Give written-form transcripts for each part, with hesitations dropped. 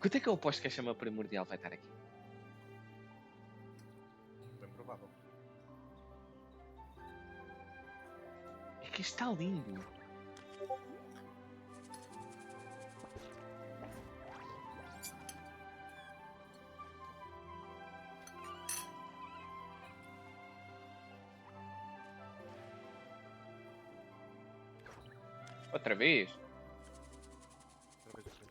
Quanto é que eu aposto que a chama primordial vai estar aqui? Bem provável. É que isto está lindo. Outra vez? Outra vez aqui.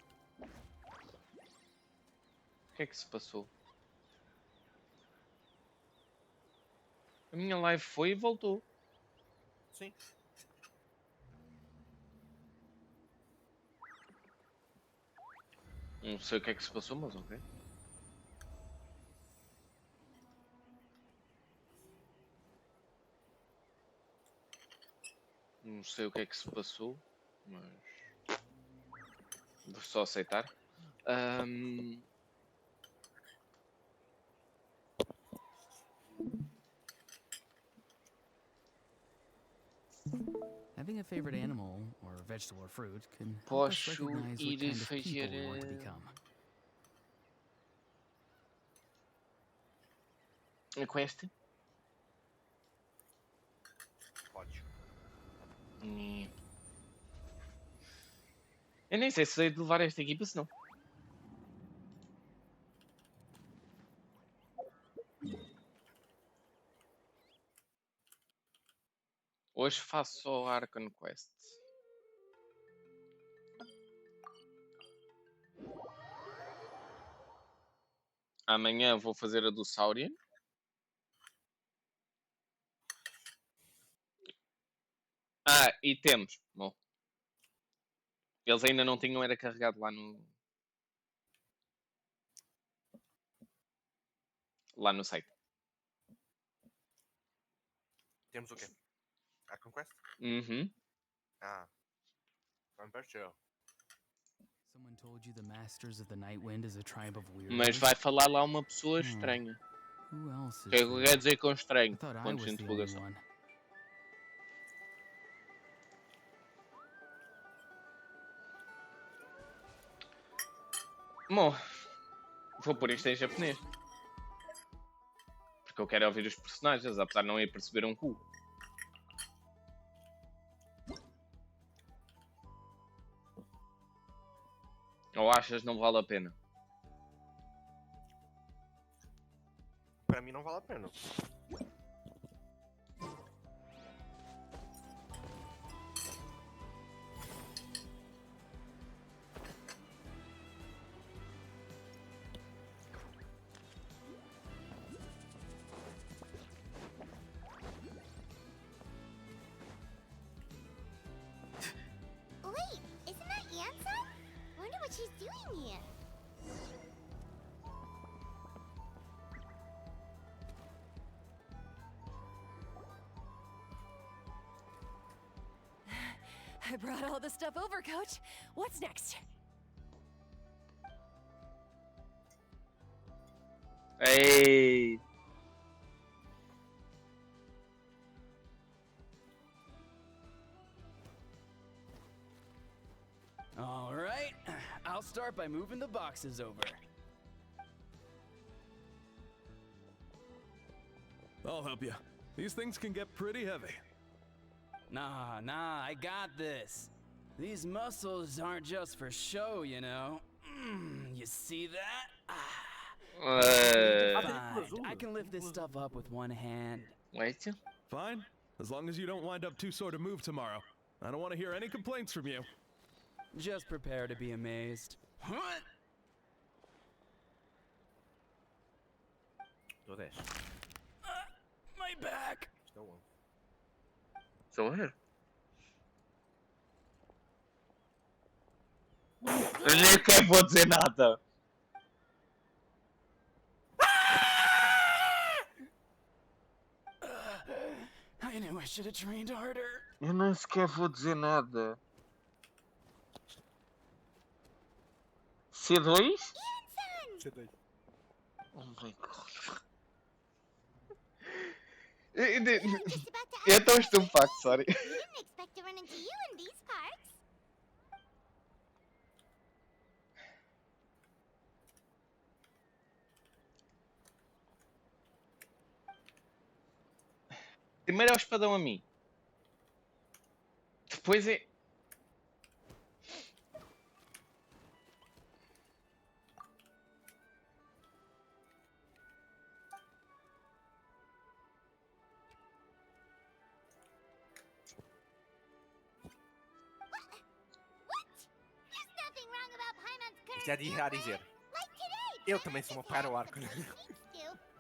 O que é que se passou? A minha live foi e voltou. Sim. Não sei o que é que se passou, mas ok. Não sei o que é que se passou, mas vou só aceitar. Having a favorite animal, or vegetable or fruit, can help us Posso recognize what ir kind of people we want to fazer become. a quest? Pode. Eu nem sei se sei de levar esta equipa, se não. Hoje faço só a Archon Quest. Amanhã vou fazer a do Saurian. Ah, e temos. Bom. Eles ainda não tinham era carregado lá no site. Temos o quê? A Conquest? Uhum. Ah. Versao. Someone told you the Masters of the Night Wind is a tribe of weirdos? Mas vai falar lá uma pessoa estranha. Who else O que é is que there? quer dizer com I estranho? thought I Pontos de was the only interrogação. one. Bom, vou pôr isto em japonês. Porque eu quero ouvir os personagens, apesar de não ir perceber um cu. Ou achas não vale a pena? Pra mim não vale a pena. Wait, isn't that Yansa? Wonder what she's doing here. I brought all the stuff over, Coach. What's next? Ei! All right, I'll start by moving the boxes over. I'll help you. These things can get pretty heavy. Nah, I got this. These muscles aren't just for show, you know. You see that? Fine. I can lift this stuff up with one hand. Wait. Fine, as long as you don't wind up too sore to move tomorrow. I don't want to hear any complaints from you. Just prepare to be amazed. Todas. My back. Still one. Sou eu. Eu nem sequer vou dizer nada. I knew I should have trained harder. Eu nem sequer vou dizer nada. C2? C2. Oh my god. I'm just about to Eu ask estou you, estupefacto, sorry. we didn't expect to run into you in these parts. Primeiro é o espadão a mim. Depois é... There's nothing wrong about Paimon's current Já disse a dizer. Like today, Eu também sou uma para o arco. stew,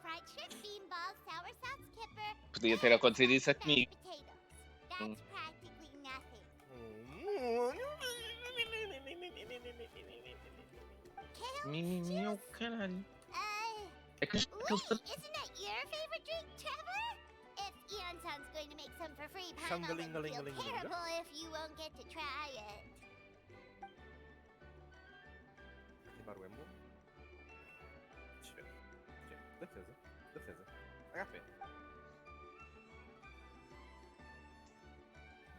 fried shrimp, bean balls, sour sauce, kipper, Podia ter acontecido isso a comigo. potatoes. That's practically nothing. Kale, Mimimi é o caralho. É que wait, aquele... isn't that your favorite drink, Trevor? If Eonsun's going to make some for free, Paimon will feel Shangalingalingalingalinga. terrible if you won't get to try it. Ativar o emo. Deixa eu ver. Ok. Defesa. Defesa. HP.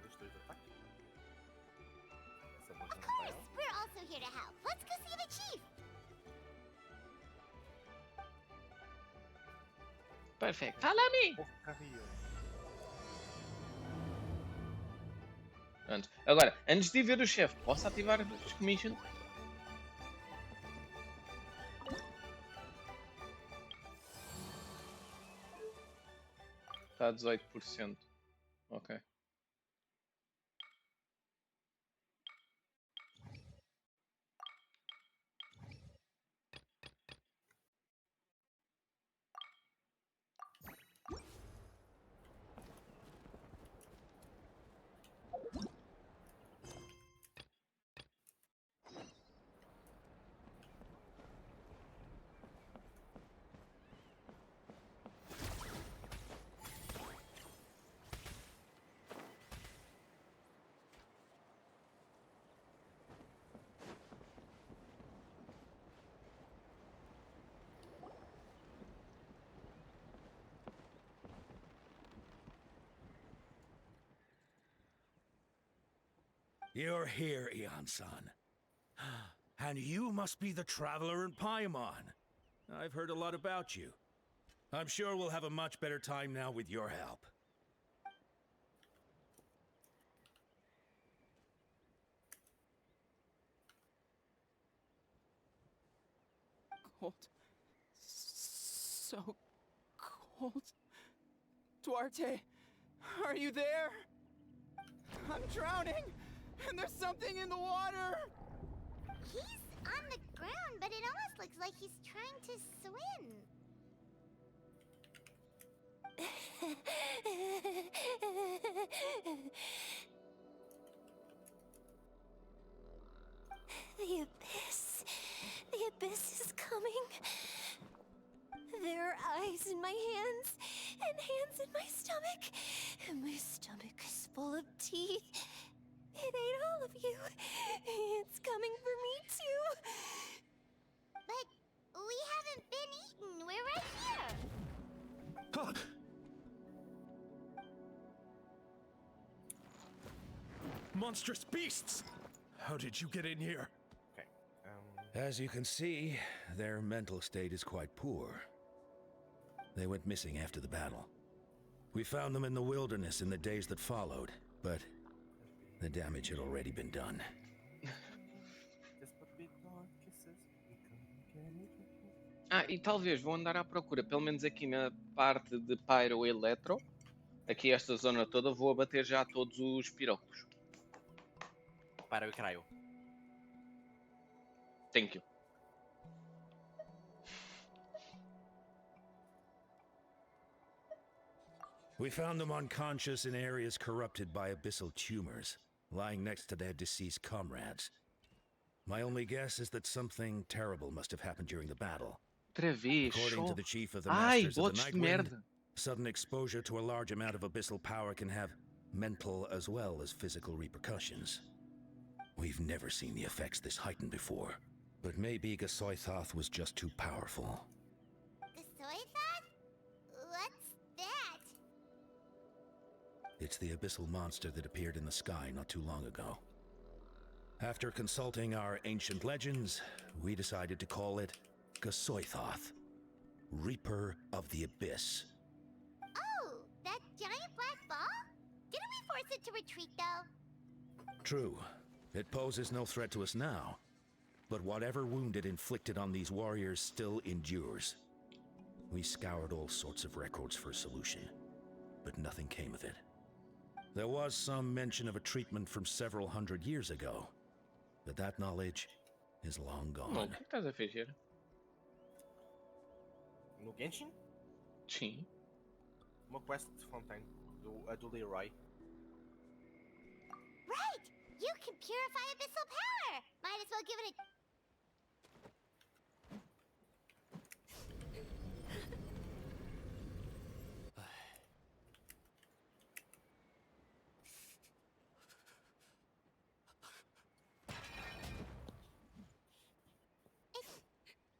Destrui de ataque. Essa Of boa não course, vai. we're also here to help. Let's go see the chief. Perfeito. Fala a mim! Porcaria. Pronto. Agora, antes de ir ver o chefe, posso ativar os commissions? Está a 18%. Ok. You're here, Eon-san. And you must be the traveler in Paimon. I've heard a lot about you. I'm sure we'll have a much better time now with your help. Cold. So cold. Duarte, are you there? I'm drowning, and there's something in the water. He's on the ground, but it almost looks like he's trying to swim. The abyss. The abyss is coming. There are eyes in my hands, and hands in my stomach. And my stomach is full of teeth. It ate all of you. It's coming for me too. But we haven't been eaten. We're right here. Huh. Monstrous beasts! How did you get in here? Ok. As you can see, their mental state is quite poor. They went missing after the battle. We found them in the wilderness in the days that followed, but the damage had already been done. Ah, e talvez vou andar à procura, pelo menos aqui na parte de Pyro Electro. Aqui esta zona toda, vou abater já todos os pirocos. Para o caralho. Thank you. We found them unconscious in areas corrupted by abyssal tumors, lying next to their deceased comrades. My only guess is that something terrible must have happened during the battle. Outra vez, According to só. the chief of the Ai, Masters of the botes de Nightwind, merda. sudden exposure to a large amount of abyssal power can have mental as well as physical repercussions. We've never seen the effects this heightened before, but maybe Gasoithoth was just too powerful. The soy thought? What's that? It's the abyssal monster that appeared in the sky not too long ago. After consulting our ancient legends, we decided to call it Gasoithoth, Reaper of the Abyss. Oh, that That giant black ball? Didn't we force it to retreat, though? True. It poses no threat to us now. But whatever wound it inflicted on these warriors still endures. We scoured all sorts of records for a solution, but nothing came of it. There was some mention of a treatment from several hundred years ago, but that knowledge is long Bom, o gone. que estás a fazer? No Genshin, Sim. uma quest de Fontaine, do Leroy. Right! You can purify abyssal power! Might as well give it a...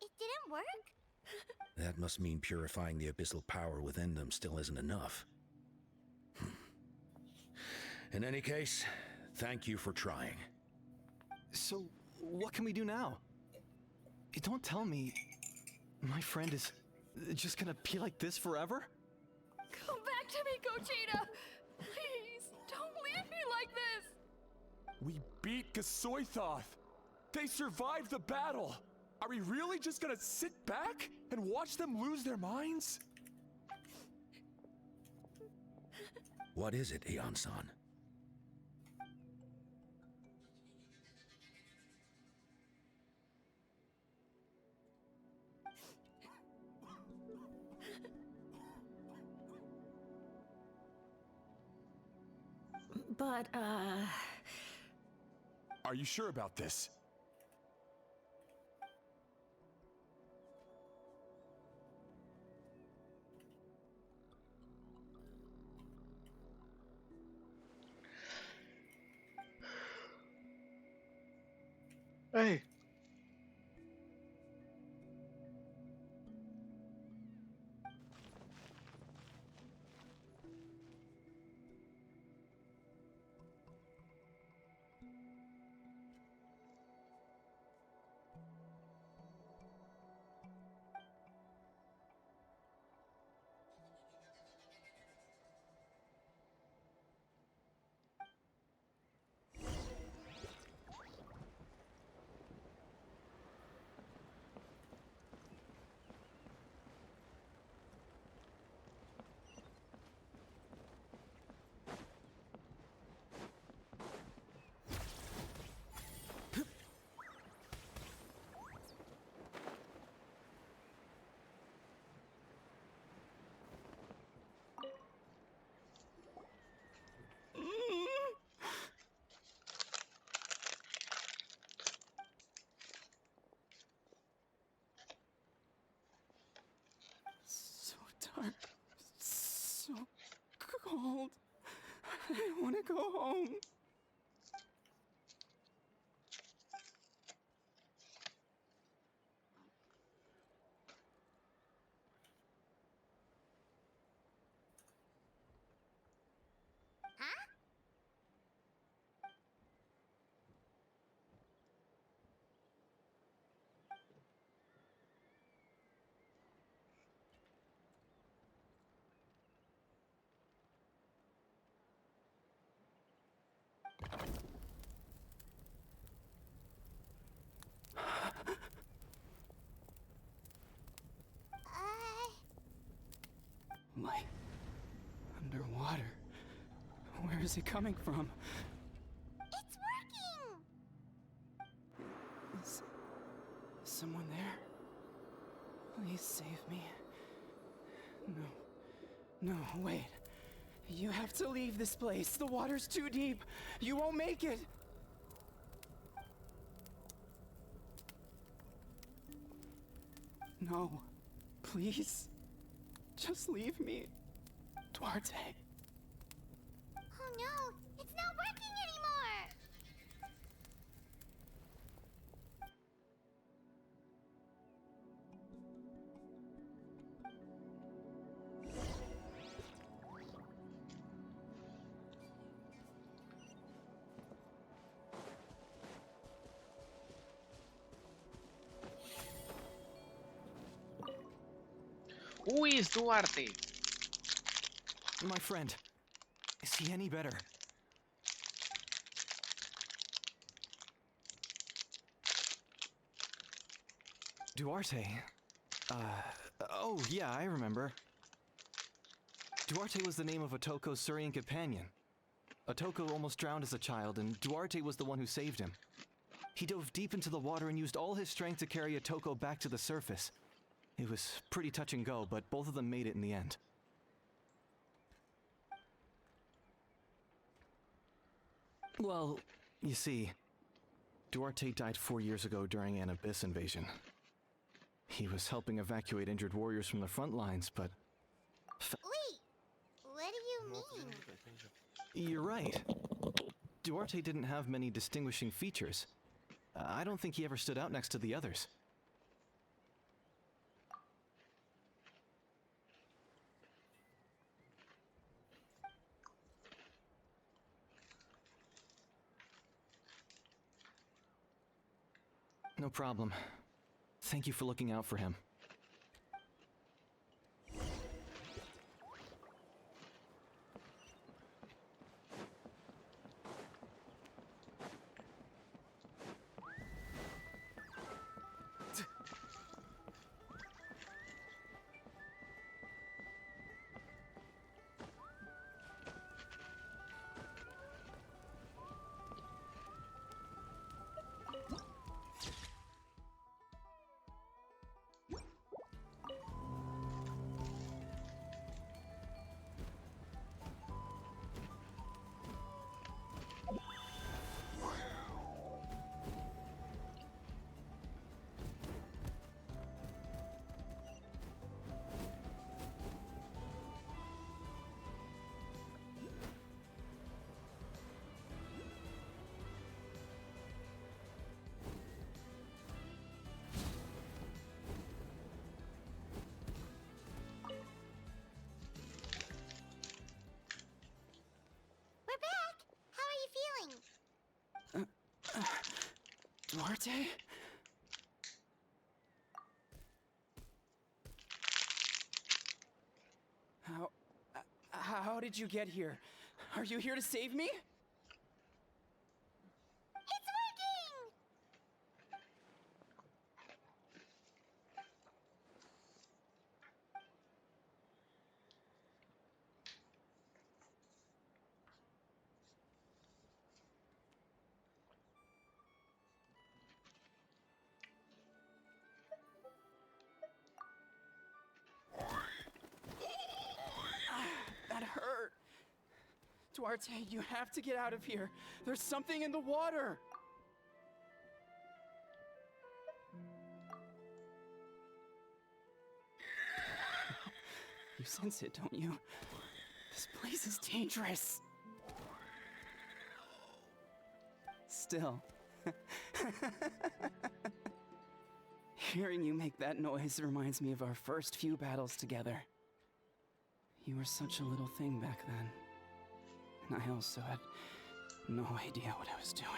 It didn't work? That must mean purifying the abyssal power within them still isn't enough. In any case, thank you for trying. So, what can we do now? Don't tell me my friend is just gonna be like this forever? Come back to me, Gogeta! Please, don't leave me like this! We beat Gasoithoth! They survived the battle! Are we really just gonna sit back and watch them lose their minds? What is it, Aeon-san? But, Are you sure about this? Ei! So dark, so cold. I want to go home. Huh? Light. Underwater. Where is it coming from? It's working! Is someone there? Please save me. No, wait. You have to leave this place. The water's too deep. You won't make it. No, please. Just leave me. Duarte. Oh no, it's not working anymore! Who is Duarte? My friend. Is he any better? Duarte. Oh, yeah, I remember. Duarte was the name of Otoko's Surian companion. Otoko almost drowned as a child, and Duarte was the one who saved him. He dove deep into the water and used all his strength to carry Otoko back to the surface. It was pretty touch and go, but both of them made it in the end. Well, you see, Duarte died 4 years ago during an abyss invasion. He was helping evacuate injured warriors from the front lines, but... Wait, what do you mean? You're right. Duarte didn't have many distinguishing features. I don't think he ever stood out next to the others. No problem. Thank you for looking out for him. We're back! How are you feeling? Duarte? How did you get here? Are you here to save me? It's working! That hurt. Duarte, you have to get out of here. There's something in the water. You sense it, don't you? This place is dangerous. Still. Hearing you make that noise reminds me of our first few battles together. You were such a little thing back then. And I also had no idea what I was doing.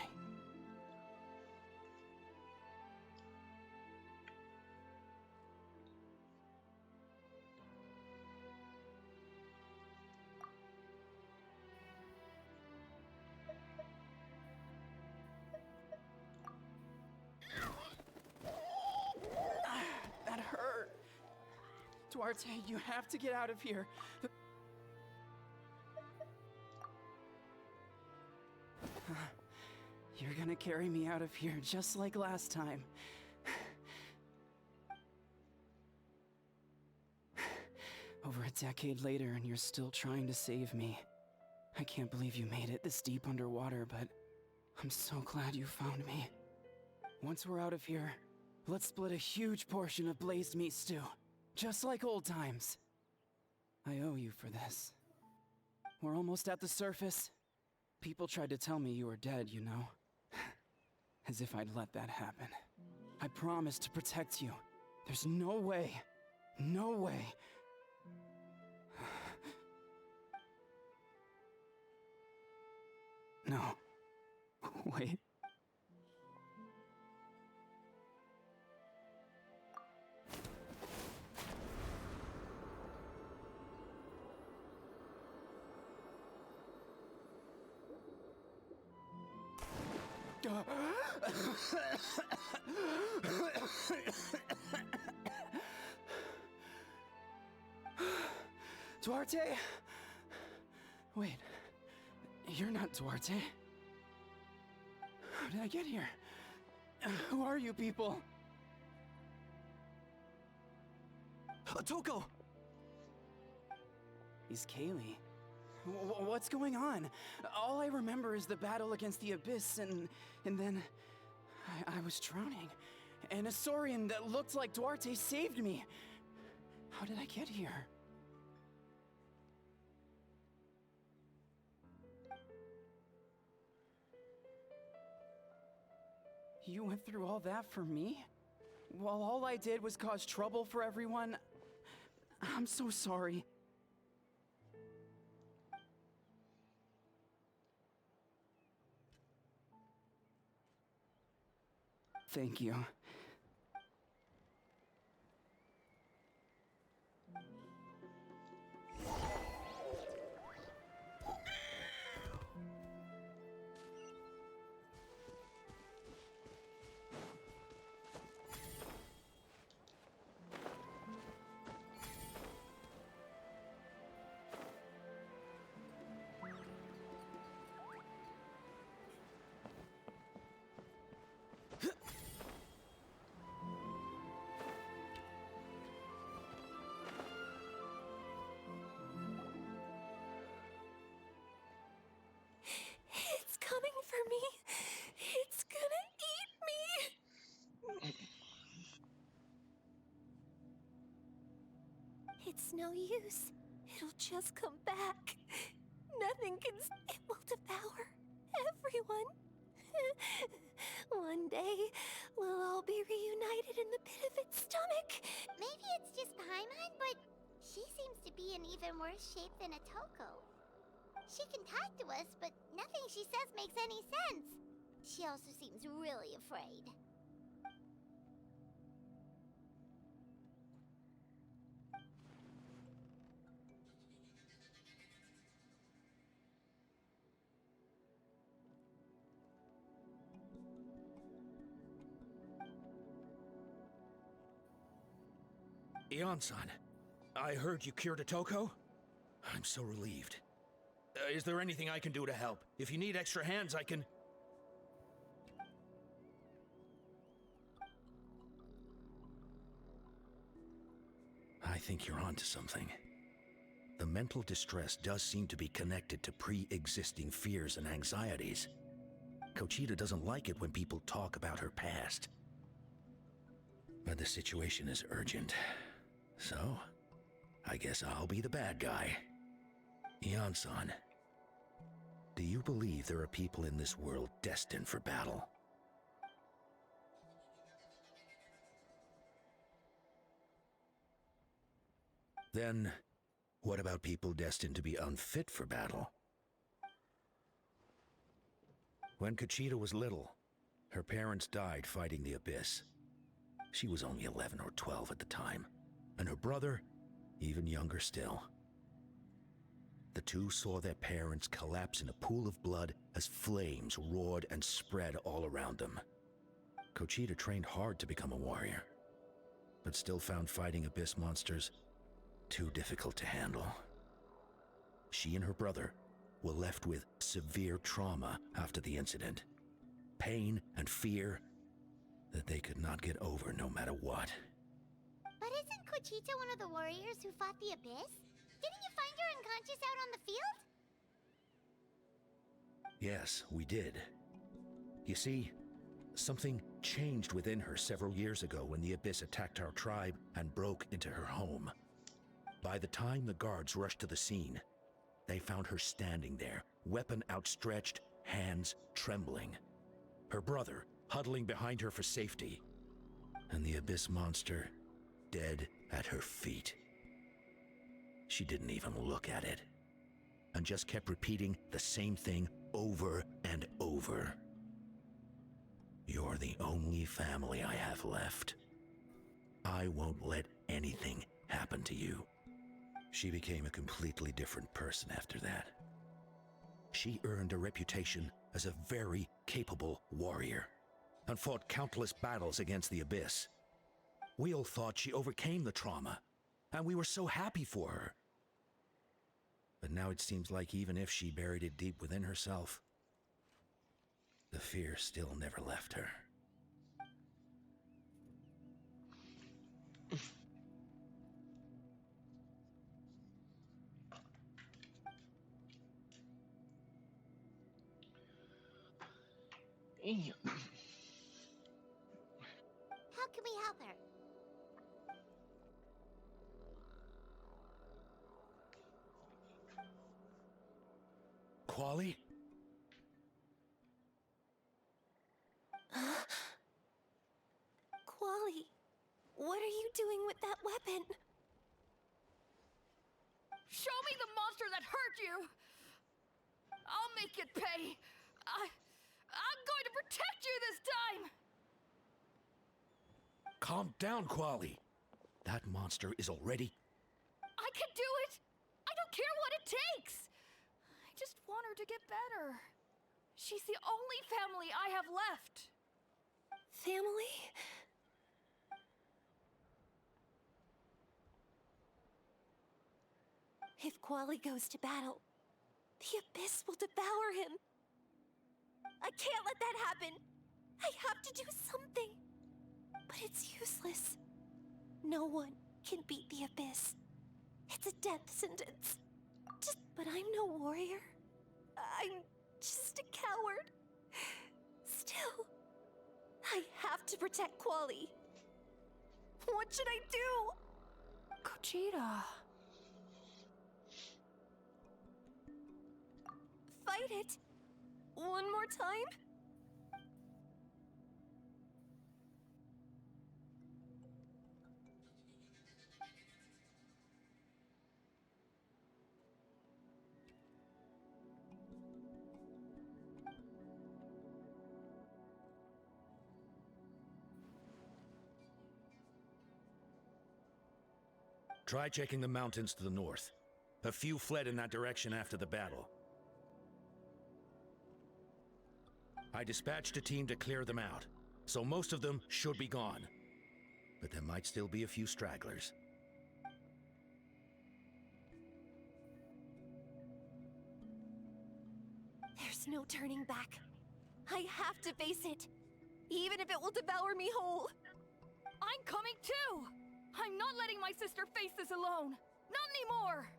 That hurt. Duarte, you have to get out of here. You're gonna carry me out of here just like last time. Over a decade later, and you're still trying to save me. I can't believe you made it this deep underwater, but I'm so glad you found me. Once we're out of here, let's split a huge portion of blazed meat stew, just like old times. I owe you for this. We're almost at the surface. People tried to tell me you were dead, you know. As if I'd let that happen. I promised to protect you. There's no way. No way. No. Wait. Duarte? Wait, you're not Duarte. How did I get here? Who are you people? Toko! He's Kaylee. What's going on? All I remember is the battle against the abyss, and then I was drowning. And a saurian that looked like Duarte saved me. How did I get here? You went through all that for me? While all I did was cause trouble for everyone? I'm so sorry. Thank you. It's coming for me. It's gonna eat me. It's no use. It'll just come back. Nothing can. It will devour everyone. One day, we'll all be reunited in the pit of its stomach. Maybe it's just Paimon, but she seems to be in even worse shape than a Toko. She can talk to us, but nothing she says makes any sense. She also seems really afraid. Ian-san, I heard you cured a Toko? I'm so relieved. Is there anything I can do to help? If you need extra hands, I can... I think you're onto something. The mental distress does seem to be connected to pre-existing fears and anxieties. Cochita doesn't like it when people talk about her past. But the situation is urgent. So, I guess I'll be the bad guy. Ian-san, do you believe there are people in this world destined for battle? Then, what about people destined to be unfit for battle? When Cochita was little, her parents died fighting the abyss. She was only 11 or 12 at the time, and her brother, even younger still. The two saw their parents collapse in a pool of blood as flames roared and spread all around them. Cochita trained hard to become a warrior, but still found fighting abyss monsters too difficult to handle. She and her brother were left with severe trauma after the incident. Pain and fear that they could not get over no matter what. But isn't Cochita one of the warriors who fought the abyss? Didn't you find her unconscious out on the field? Yes, we did. You see, something changed within her several years ago when the abyss attacked our tribe and broke into her home. By the time the guards rushed to the scene, they found her standing there, weapon outstretched, hands trembling. Her brother huddling behind her for safety, and the abyss monster dead at her feet. She didn't even look at it, and just kept repeating the same thing over and over. You're the only family I have left. I won't let anything happen to you. She became a completely different person after that. She earned a reputation as a very capable warrior and fought countless battles against the Abyss. We all thought she overcame the trauma, and we were so happy for her. But now it seems like even if she buried it deep within herself, the fear still never left her. How can we help her? Quali? Quali, what are you doing with that weapon? Show me the monster that hurt you! I'll make it pay! I'm going to protect you this time! Calm down, Quali. That monster is already... I can do it! I don't care what it takes! I just want her to get better. She's the only family I have left. Family? If Quali goes to battle, the Abyss will devour him. I can't let that happen. I have to do something. But it's useless. No one can beat the Abyss. It's a death sentence. But I'm no warrior. I'm just a coward. Still, I have to protect Quali. What should I do? Gogeta. Fight it. One more time? Try checking the mountains to the north. A few fled in that direction after the battle. I dispatched a team to clear them out, so most of them should be gone. But there might still be a few stragglers. There's no turning back. I have to face it, even if it will devour me whole. I'm coming too! I'm not letting my sister face this alone! Not anymore!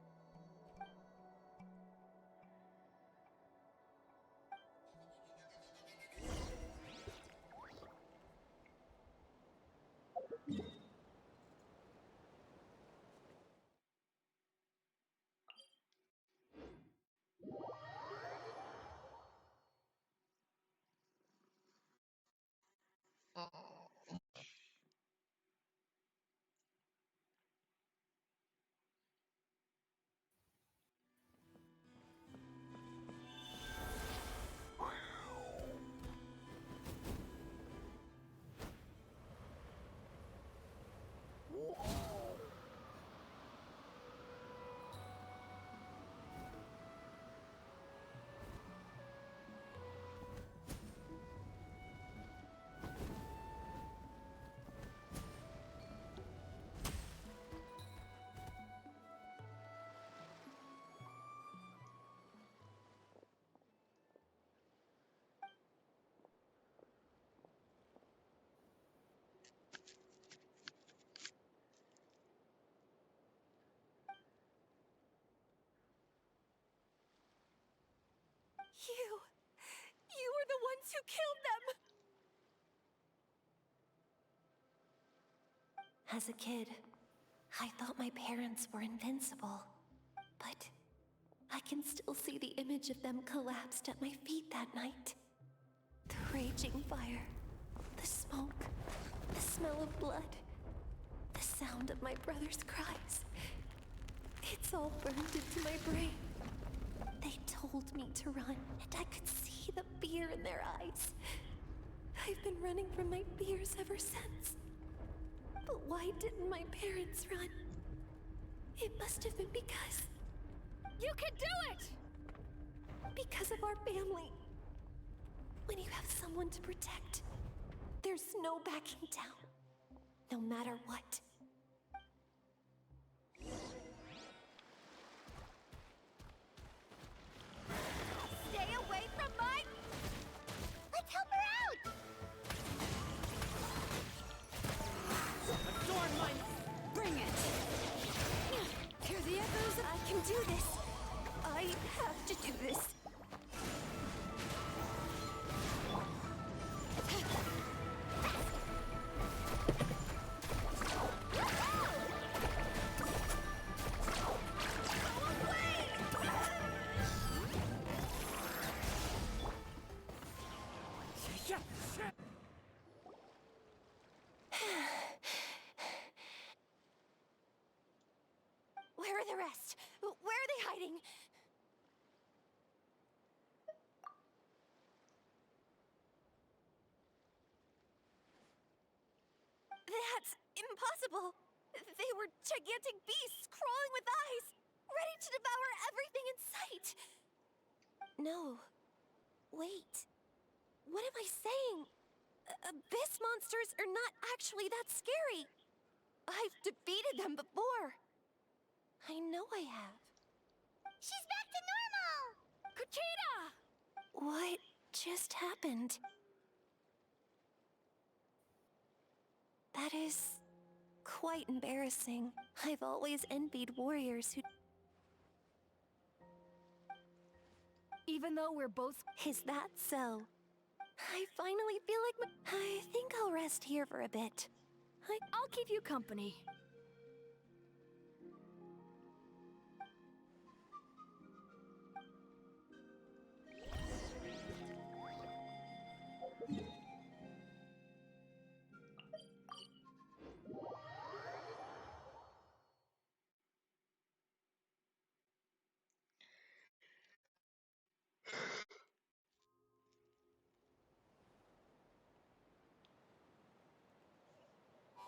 You were the ones who killed them! As a kid, I thought my parents were invincible. But I can still see the image of them collapsed at my feet that night. The raging fire, the smoke, the smell of blood, the sound of my brother's cries. It's all burned into my brain. They told me to run, and I could see the fear in their eyes. I've been running from my fears ever since. But why didn't my parents run? It must have been because... You can do it! Because of our family. When you have someone to protect, there's no backing down, no matter what. Stay away from my... Let's help her out! Adorn mine! Bring it! Hear the echoes? I can do this. I have to do this. Where are the rest? Where are they hiding? That's impossible. They were gigantic beasts crawling with eyes, ready to devour everything in sight. No. Wait. What am I saying? Abyss monsters are not actually that scary. I've defeated them before. I know I have. She's back to normal! Kuchita! What just happened? That is quite embarrassing. I've always envied warriors who... Even though we're both... Is that so? I finally feel like I think I'll rest here for a bit. I'll keep you company.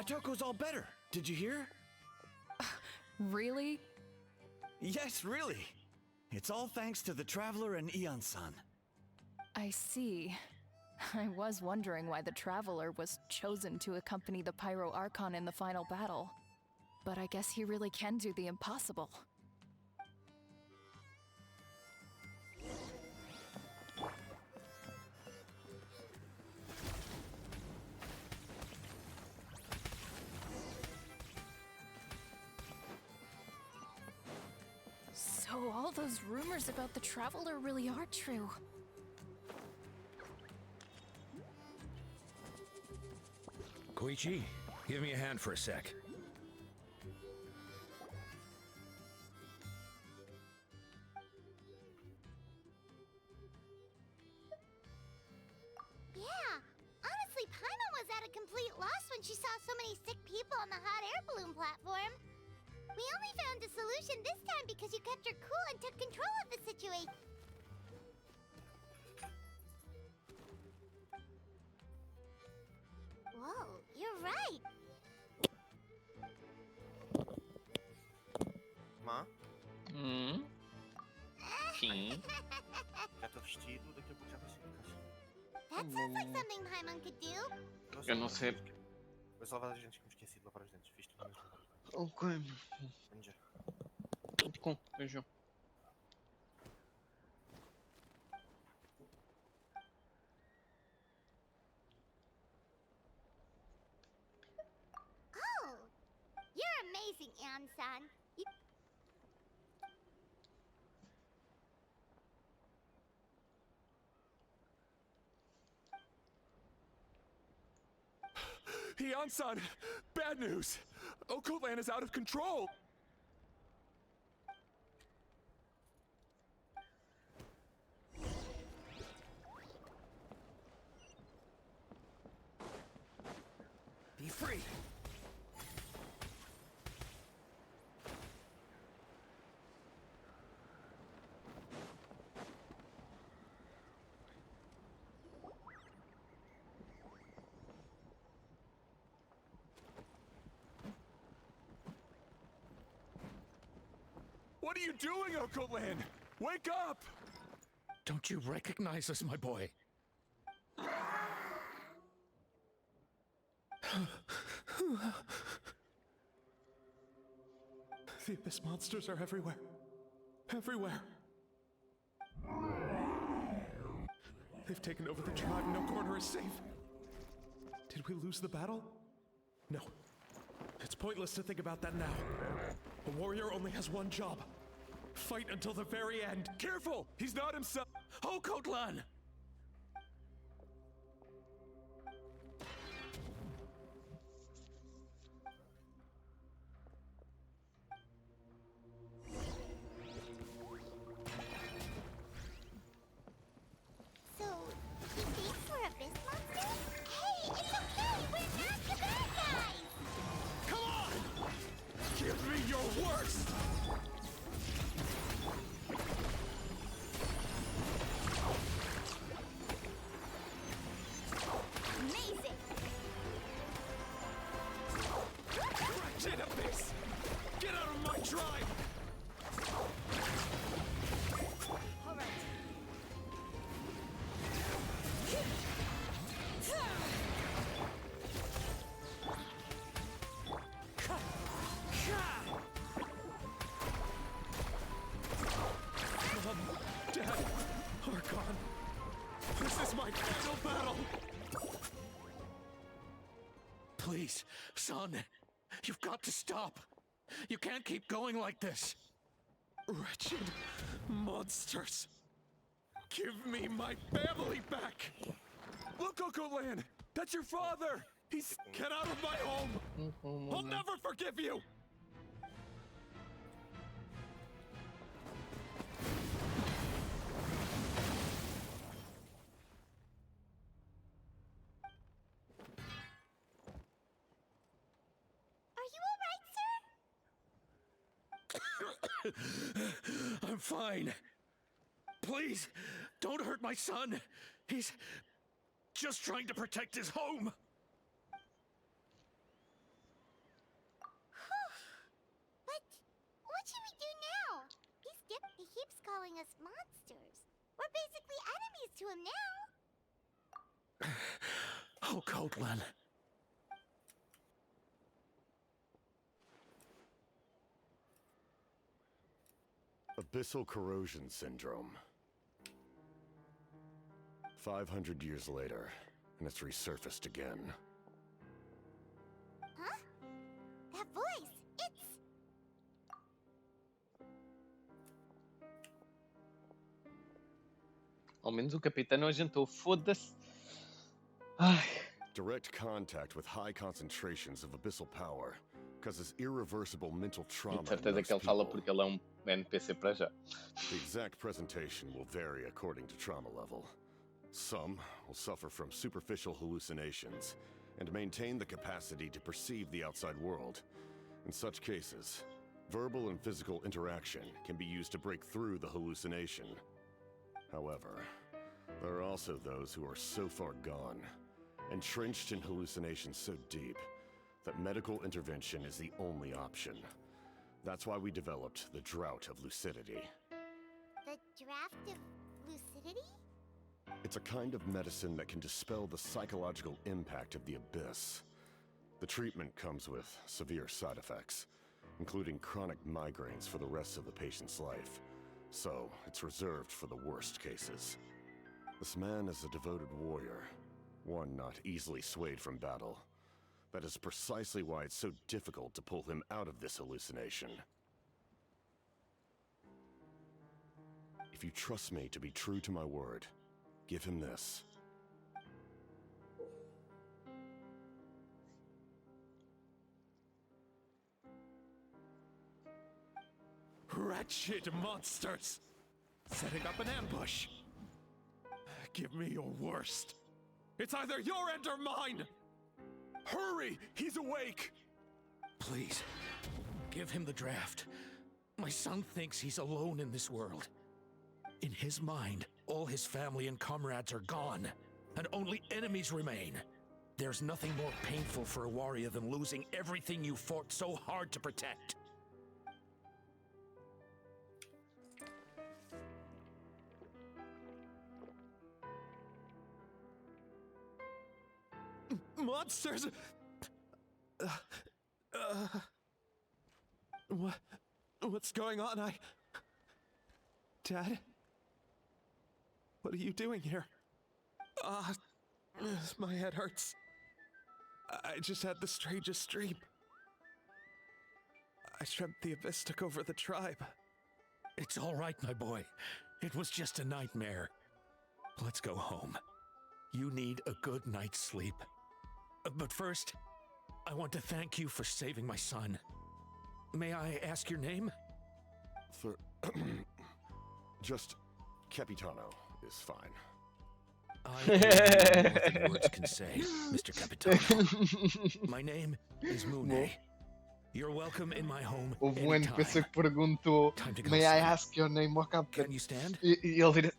Atoko's all better. Did you hear? Really? Yes, really. It's all thanks to the Traveler and Ian-san. I see. I was wondering why the Traveler was chosen to accompany the Pyro Archon in the final battle. But I guess he really can do the impossible. So all those rumors about the Traveler really are true. Koichi, give me a hand for a sec. Yeah, honestly, Paimon was at a complete loss when she saw so many sick people on the hot air balloon platform. We only found a solution this time because you kept your cool and took control of the situation. Whoa, you're right. Má? Sim. Já tô vestido, daqui a pouco já vai ser encaixado. That sounds like something Paimon could do. Eu não sei. Vou só lavar os dentes que me esqueci de lavar os dentes. Fiz tudo mesmo. Ok. Vamos já. Com beijão. Oh, you're amazing, Ann-san. Ian-san! Bad news! Okoland is out of control! Be free! What are you doing, Okoland? Wake up! Don't you recognize us, my boy? The abyss monsters are everywhere. Everywhere. They've taken over the tribe. No corner is safe. Did we lose the battle? No. It's pointless to think about that now. A warrior only has one job. Fight until the very end. Careful! He's not himself! Oh, Kotlan! So, he thinks we're abyss monsters? Hey, it's okay! We're not the bad guys! Come on! Give me your worst! Amazing! Wretched abyss! Get out of my tribe! Alright. Mom, Dad, Archon. This is my final battle. Please, son, you've got to stop. You can't keep going like this. Wretched monsters. Give me my family back. Look, Okolan! That's your father! He's... Get out of my home. I'll never forgive you. Are you alright, sir? I'm fine. Please, don't hurt my son. He's just trying to protect his home. But what should we do now? He keeps calling us monsters. We're basically enemies to him now. Oh, Kotlan. Abyssal corrosion syndrome. 500 years later, and it's resurfaced again. Huh? That voice! It's... Ao menos o capitão agentou. Foda-se. Ai. Direct contact with high concentrations of abyssal power causes irreversible mental trauma. Com certeza que ele fala porque ele é um NPC para já. The exact presentation will vary according to trauma level. Some will suffer from superficial hallucinations and maintain the capacity to perceive the outside world. In such cases, verbal and physical interaction can be used to break through the hallucination. However, there are also those who are so far gone, entrenched in hallucinations so deep, that medical intervention is the only option. That's why we developed the Drought of Lucidity. The draft of lucidity? It's a kind of medicine that can dispel the psychological impact of the abyss. The treatment comes with severe side effects, including chronic migraines for the rest of the patient's life. So, it's reserved for the worst cases. This man is a devoted warrior, one not easily swayed from battle. That is precisely why it's so difficult to pull him out of this hallucination. If you trust me to be true to my word, give him this. Wretched monsters! Setting up an ambush! Give me your worst. It's either your end or mine! Hurry! He's awake! Please, give him the draft. My son thinks he's alone in this world. In his mind, all his family and comrades are gone, and only enemies remain. There's nothing more painful for a warrior than losing everything you fought so hard to protect. Monsters! What's going on? Dad? What are you doing here? My head hurts. I just had the strangest dream. I dreamt the Abyss took over the tribe. It's all right, my boy. It was just a nightmare. Let's go home. You need a good night's sleep. But first, I want to thank you for saving my son. May I ask your name? Just Capitano is fine. I know more than words can say, Mr. Capitano. My name is Mooney. You're welcome in my home Houve um anytime. NPC que perguntou: May I ask your name, more Captain? Can you stand? E ele vira: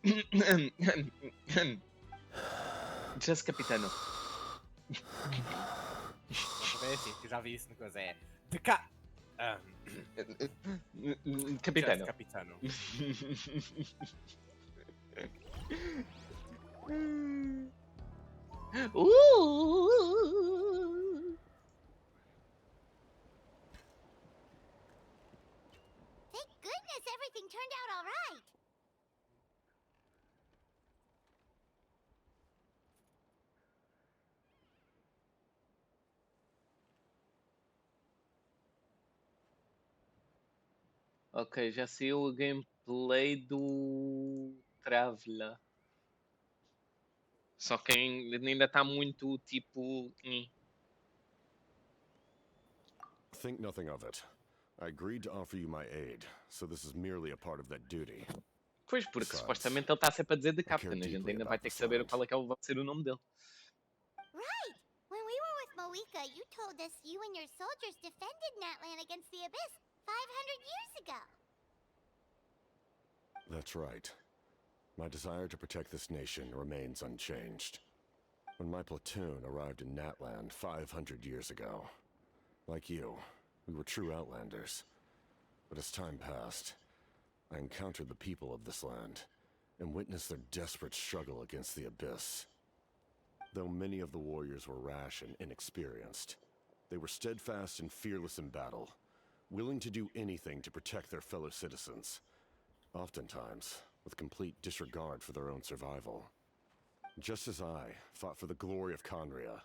Just Capitano. Também é assim, que eu já vi isso no coisa. É de cá. Capitano. Capitano. Thank goodness everything turned out all right. Ok, já saiu o gameplay do Traveler. Só que ainda está muito tipo. Think nothing of it. I agreed to offer you my aid, so this is merely a part of that duty. Pois, porque supostamente ele está sempre a dizer de Captain. A gente ainda vai ter que saber qual é que vai ser o nome dele. Right! When we were with Moika, you told us you and your soldiers defended Natlan against the Abyss 500 years ago. That's right. My desire to protect this nation remains unchanged. When my platoon arrived in Natlan 500 years ago, like you, we were true outlanders. But as time passed, I encountered the people of this land and witnessed their desperate struggle against the Abyss. Though many of the warriors were rash and inexperienced, they were steadfast and fearless in battle, willing to do anything to protect their fellow citizens, oftentimes with complete disregard for their own survival. Just as I fought for the glory of Conria,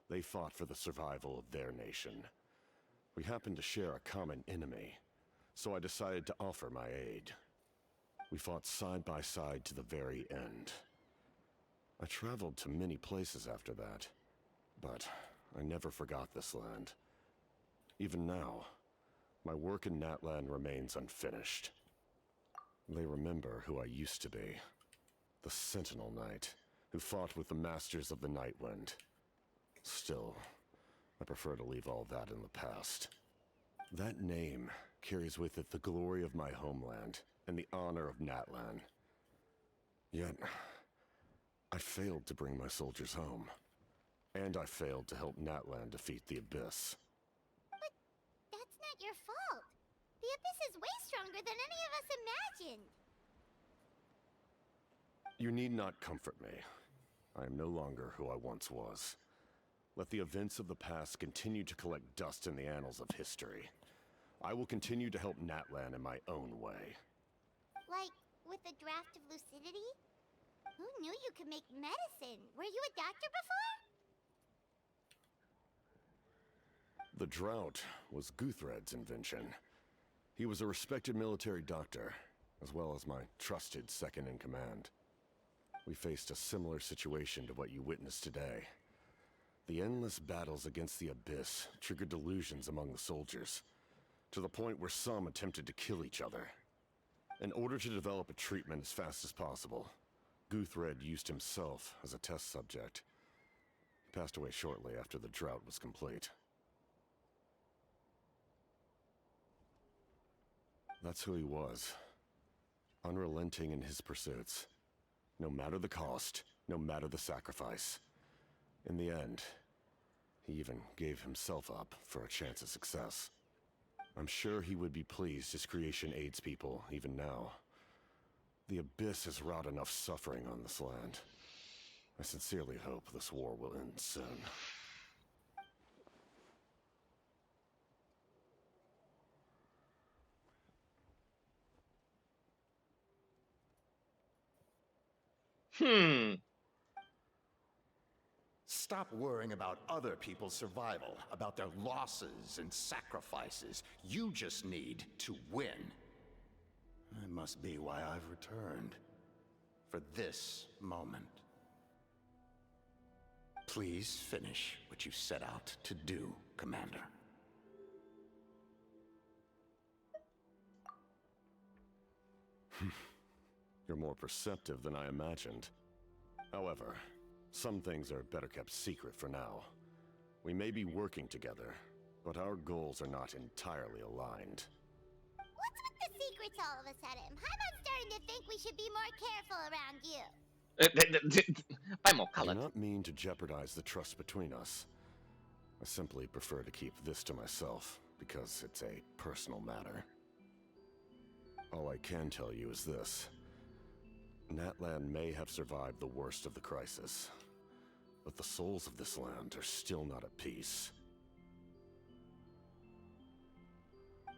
they fought for the survival of their nation. We happened to share a common enemy, so I decided to offer my aid. We fought side by side to the very end. I traveled to many places after that, but I never forgot this land. Even now, my work in Natlan remains unfinished. They remember who I used to be, the Sentinel Knight, who fought with the Masters of the Nightwind. Still, I prefer to leave all that in the past. That name carries with it the glory of my homeland and the honor of Natlan. Yet, I failed to bring my soldiers home. And I failed to help Natlan defeat the Abyss. But that's not your fault. The Abyss is way stronger than any of us imagined. You need not comfort me. I am no longer who I once was. Let the events of the past continue to collect dust in the annals of history. I will continue to help Natlan in my own way. Like, with the draft of lucidity? Who knew you could make medicine? Were you a doctor before? The drought was Guthred's invention. He was a respected military doctor, as well as my trusted second-in-command. We faced a similar situation to what you witnessed today. The endless battles against the Abyss triggered delusions among the soldiers, to the point where some attempted to kill each other. In order to develop a treatment as fast as possible, Guthred used himself as a test subject. He passed away shortly after the drought was complete. That's who he was. Unrelenting in his pursuits. No matter the cost, no matter the sacrifice. In the end, he even gave himself up for a chance at success. I'm sure he would be pleased his creation aids people even now. The Abyss has wrought enough suffering on this land. I sincerely hope this war will end soon. Stop worrying about other people's survival, about their losses and sacrifices. You just need to win. That must be why I've returned. For this moment. Please finish what you set out to do, Commander. You're more perceptive than I imagined. However, some things are better kept secret for now. We may be working together, but our goals are not entirely aligned. What's with the secrets all of a sudden? I'm starting to think we should be more careful around you. Vai, Mo, I do cala-te. not mean to jeopardize the trust between us. I simply prefer to keep this to myself, because it's a personal matter. All I can tell you is this. Natlan may have survived the worst of the crisis, but the souls of this land are still not at peace.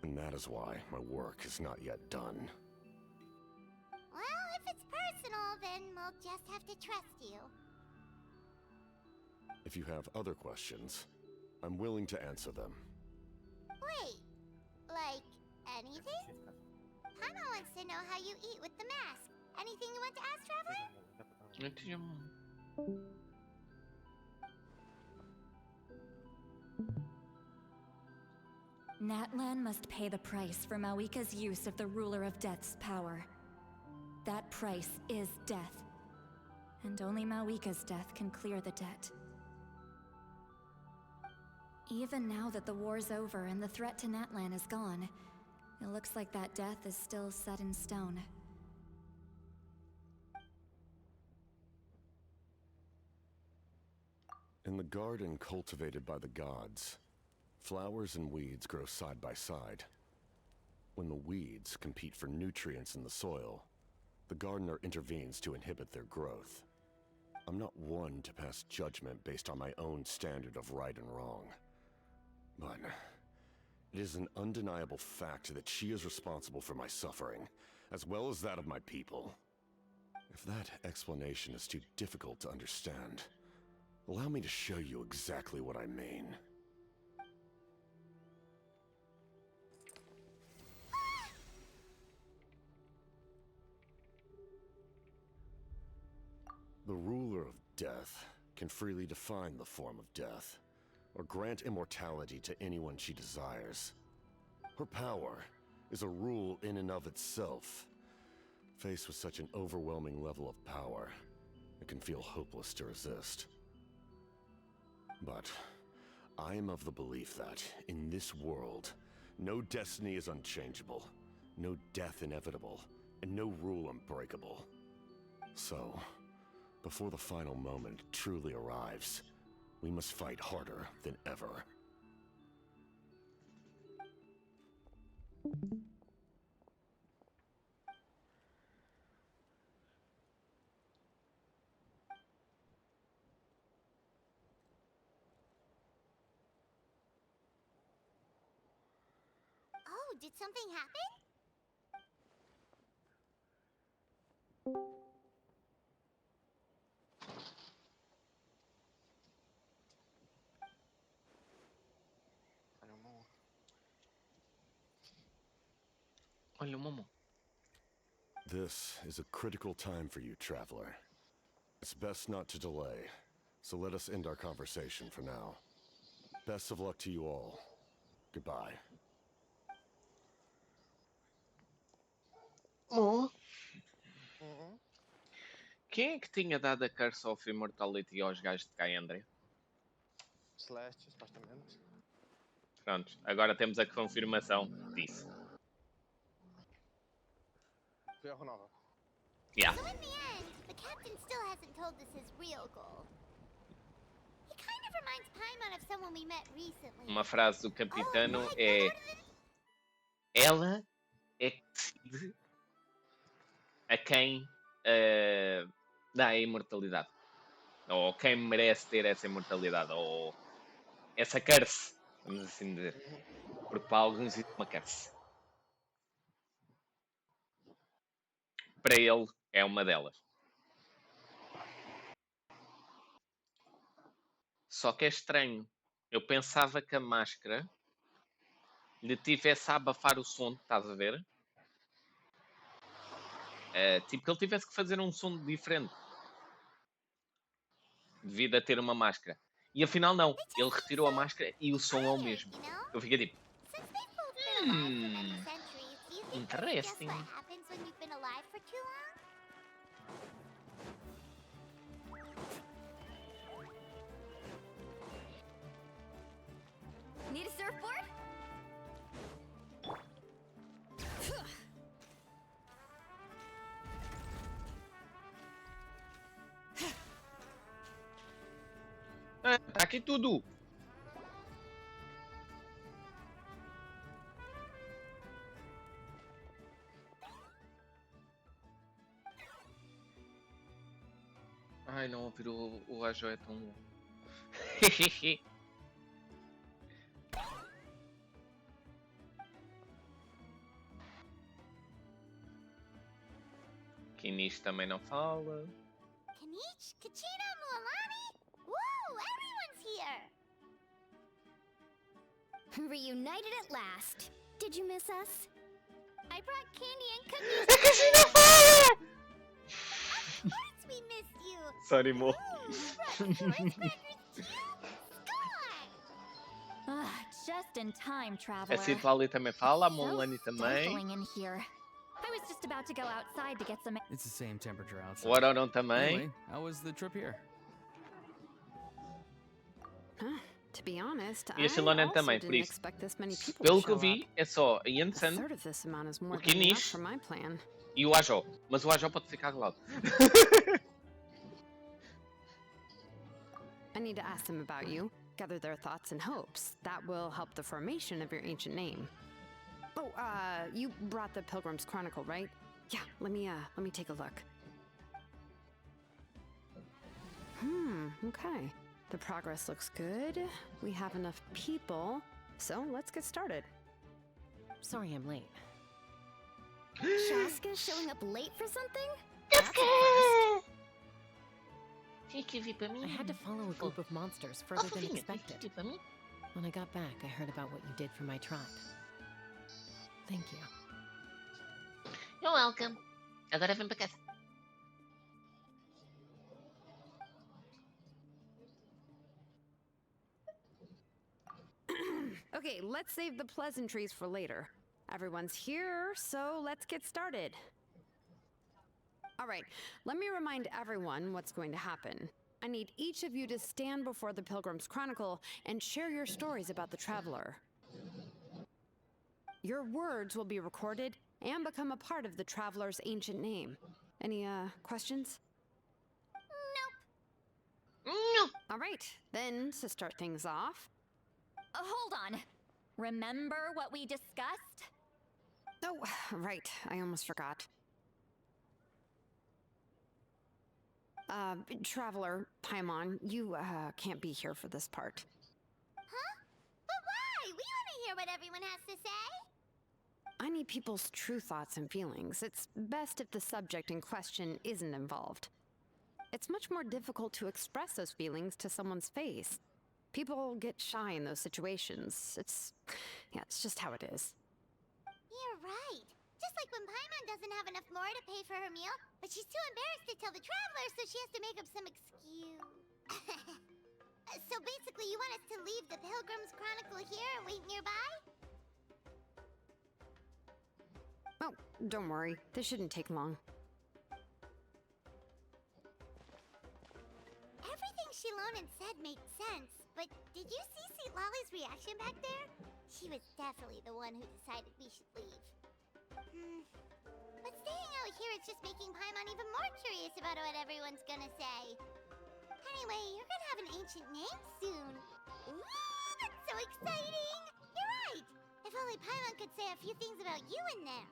And that is why my work is not yet done. Well, if it's personal, then we'll just have to trust you. If you have other questions, I'm willing to answer them. Wait, like anything? Paimon wants to know how you eat with the mask. Anything you want to ask, Traveler? Natlan must pay the price for Mawika's use of the Ruler of Death's power. That price is death. And only Mawika's death can clear the debt. Even now that the war's over and the threat to Natlan is gone, it looks like that death is still set in stone. In the garden cultivated by the gods, flowers and weeds grow side by side. When the weeds compete for nutrients in the soil, the gardener intervenes to inhibit their growth. I'm not one to pass judgment based on my own standard of right and wrong. But it is an undeniable fact that she is responsible for my suffering, as well as that of my people. If that explanation is too difficult to understand, allow me to show you exactly what I mean. The ruler of death can freely define the form of death, or grant immortality to anyone she desires. Her power is a rule in and of itself. Faced with such an overwhelming level of power, it can feel hopeless to resist. But I am of the belief that, in this world, no destiny is unchangeable, no death inevitable, and no rule unbreakable. So, before the final moment truly arrives, we must fight harder than ever. Oh, did something happen? Olha o Momo. This is a critical time for you, Traveler. It's best not to delay, so let us end our conversation for now. Best of luck to you all. Goodbye. Oh. Quem é que tinha dado a Curse of Immortality aos gajos de Caendria? Celeste, supostamente. Pronto, agora temos a confirmação disso. Foi a renova. Yeah. So in the end, the captain still hasn't told us his real goal. He kind of reminds Paimon of someone we met recently. Uma frase do capitano é: ela é que decide a quem dá a imortalidade. Ou quem merece ter essa imortalidade. Ou essa curse, vamos assim dizer. Porque para alguns isso é uma curse. Para ele é uma delas. Só que é estranho. Eu pensava que a máscara lhe tivesse a abafar o som, estás a ver? Tipo que ele tivesse que fazer um som diferente devido a ter uma máscara. E afinal não, ele retirou a máscara e o som é o mesmo. Eu fiquei tipo, Since they've both been alive for many centuries, do you think that's just interesting. what happens when you've been alive for too long? Need a surfboard? Tá aqui tudo. Ai não, ouvir o Ajo é tão bom. Kinish também não fala. Kanich, Kachina, Mualani? Woo, everyone's here! Reunited at last. Did you miss us? I brought candy and cookies. A Kachina fala! Of course we missed you! Sorry, Mo. Ooh, we brought forest crackers too? Score! Just in time, traveler. A Citlali também fala, a So Molani também. stifling in here. I was just about to go outside to get some. It's the same temperature outside. O Arorão também. Anyway, how was the trip here? To be honest, E a I Silonen also também, por didn't isso. expect this many people Pelo to que eu show vi, up. é só a A Jensen, third of this amount is more o than enough Kinish for my plan. e o Ajo. Mas o Ajo pode ficar de lado. I need to ask them about you, gather their thoughts and hopes. That will help the formation of your ancient name. Oh, you brought the Pilgrim's Chronicle, right? Yeah, let me take a look. Okay. The progress looks good. We have enough people, so let's get started. Sorry I'm late. Shaska showing up late for something? That's a first. I I had to follow a group of monsters further than expected. When I got back, I heard about what you did for my tribe. Thank you. You're welcome. Agora vem para casa. Okay, let's save the pleasantries for later. Everyone's here, so let's get started. All right, let me remind everyone what's going to happen. I need each of you to stand before the Pilgrim's Chronicle and share your stories about the traveler. Your words will be recorded and become a part of the traveler's ancient name. Any, questions? Nope. All right, then, to start things off. Hold on. Remember what we discussed? Oh, right, I almost forgot. Traveler, Paimon, you, can't be here for this part. Huh? But why? We want to hear what everyone has to say. I need people's true thoughts and feelings. It's best if the subject in question isn't involved. It's much more difficult to express those feelings to someone's face. People get shy in those situations. It's just how it is. You're right. Just like when Paimon doesn't have enough more to pay for her meal, but she's too embarrassed to tell the traveler, so she has to make up some excuse. So basically, you want us to leave the Pilgrim's Chronicle here and wait nearby? Oh, don't worry. This shouldn't take long. Everything Shilonen said made sense, but did you see Seat Lolly's reaction back there? She was definitely the one who decided we should leave. But staying out here is just making Paimon even more curious about what everyone's gonna say. Anyway, you're gonna have an ancient name soon. Ooh, that's so exciting! You're right! If only Paimon could say a few things about you in there.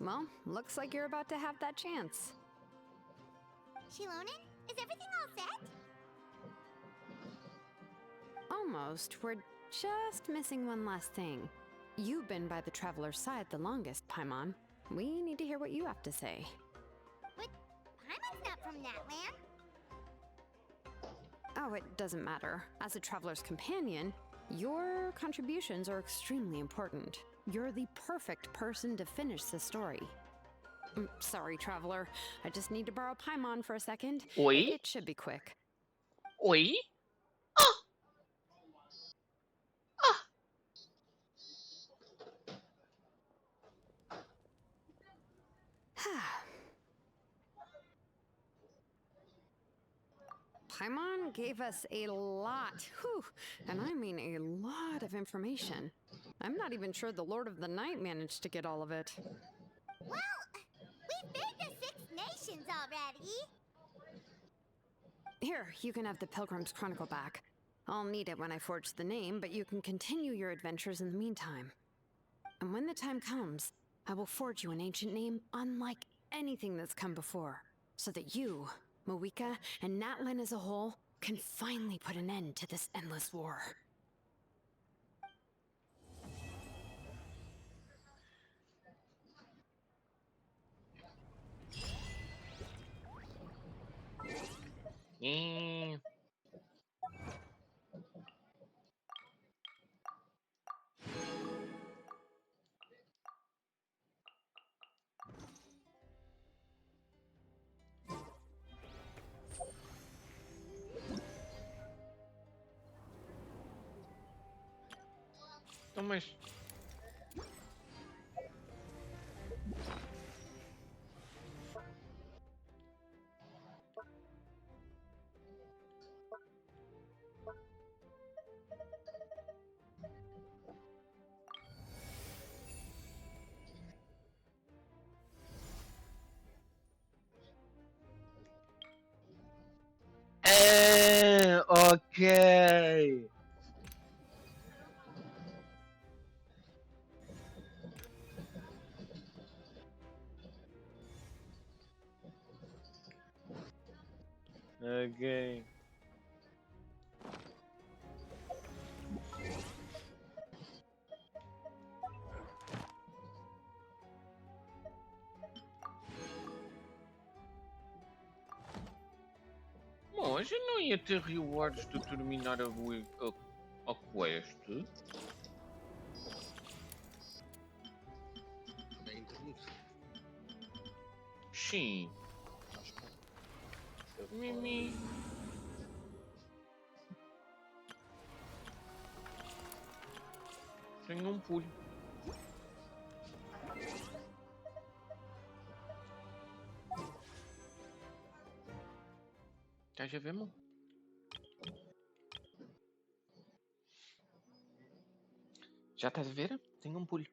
Well, looks like you're about to have that chance. Shilonen, is everything all set? Almost. We're just missing one last thing. You've been by the Traveler's side the longest, Paimon. We need to hear what you have to say. But Paimon's not from that land. Oh, it doesn't matter. As a traveler's companion, your contributions are extremely important. You're the perfect person to finish the story. Sorry, traveler. I just need to borrow Paimon for a second. Oi? It should be quick. Oi? Paimon gave us a lot, whew, and I mean a lot of information. I'm not even sure the Lord of the Night managed to get all of it. Well, we've been to 6 nations already. Here, you can have the Pilgrim's Chronicle back. I'll need it when I forge the name, but you can continue your adventures in the meantime. And when the time comes, I will forge you an ancient name unlike anything that's come before, so that you, Moika, and Natlan as a whole can finally put an end to this endless war. Então, mas... ok. Ok. Bom, hoje eu não ia ter rewards de terminar a quest. Sim. Mimi. Tenho um pulho. Estás a ver, mano? Já estás a ver? Tenho um pulho.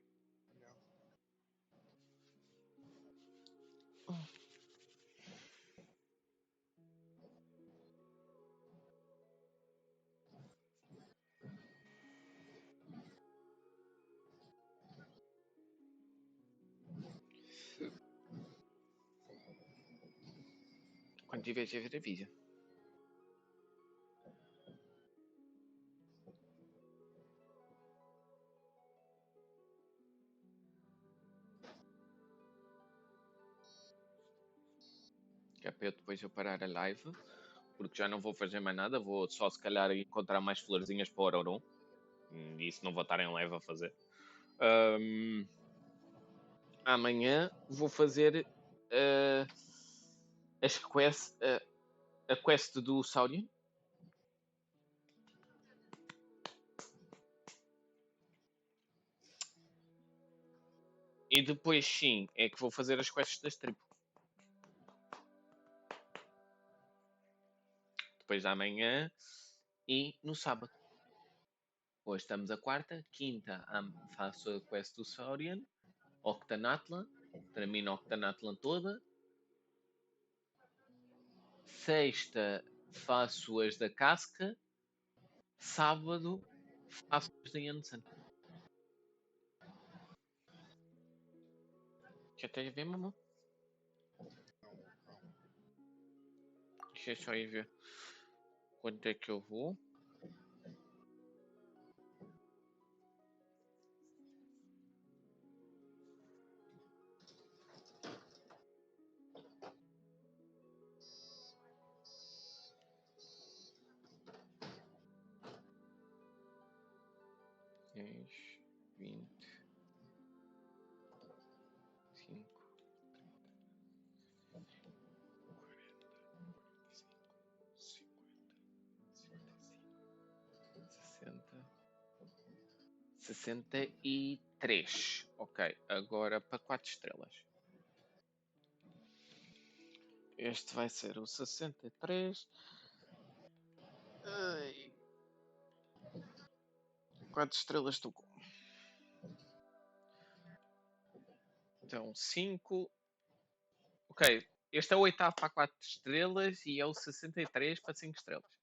Quando tiveres a ver, avisa. Que é para eu depois eu parar a live, porque já não vou fazer mais nada, vou só se calhar encontrar mais florzinhas para o Auroron. E isso não vou estar em live a fazer. Amanhã vou fazer a quest do Saurian. E depois sim, é que vou fazer as quests das tribos. Depois da amanhã e no sábado. Hoje estamos a quarta, quinta faço a quest do Saurian, Octanatlan, termino a Octanatlan toda. Sexta faço as da casca, sábado faço as da Janssen. Já estás a ver, mamãe? Deixa eu só ir ver quanto é que eu vou. 10, 20, 5, 63. Ok, agora para 4 estrelas. Este vai ser o 63. Ai. 4 estrelas estou com. Então 5. Ok, este é o 8º para 4 estrelas e é o 63 para 5 estrelas.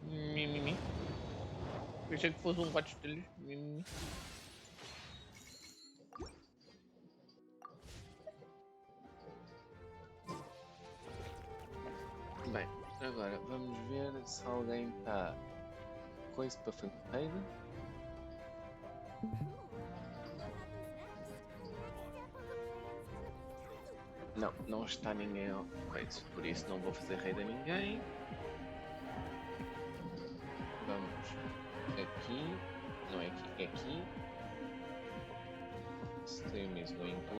Mimimi. Pensei que fosse um 4 estrelas. Mimimi. Bem, agora vamos ver se alguém está coisa para fazer. Não, não está ninguém ao coisa, por isso não vou fazer raid a ninguém. Vamos aqui, não é aqui, é aqui. Stream is going to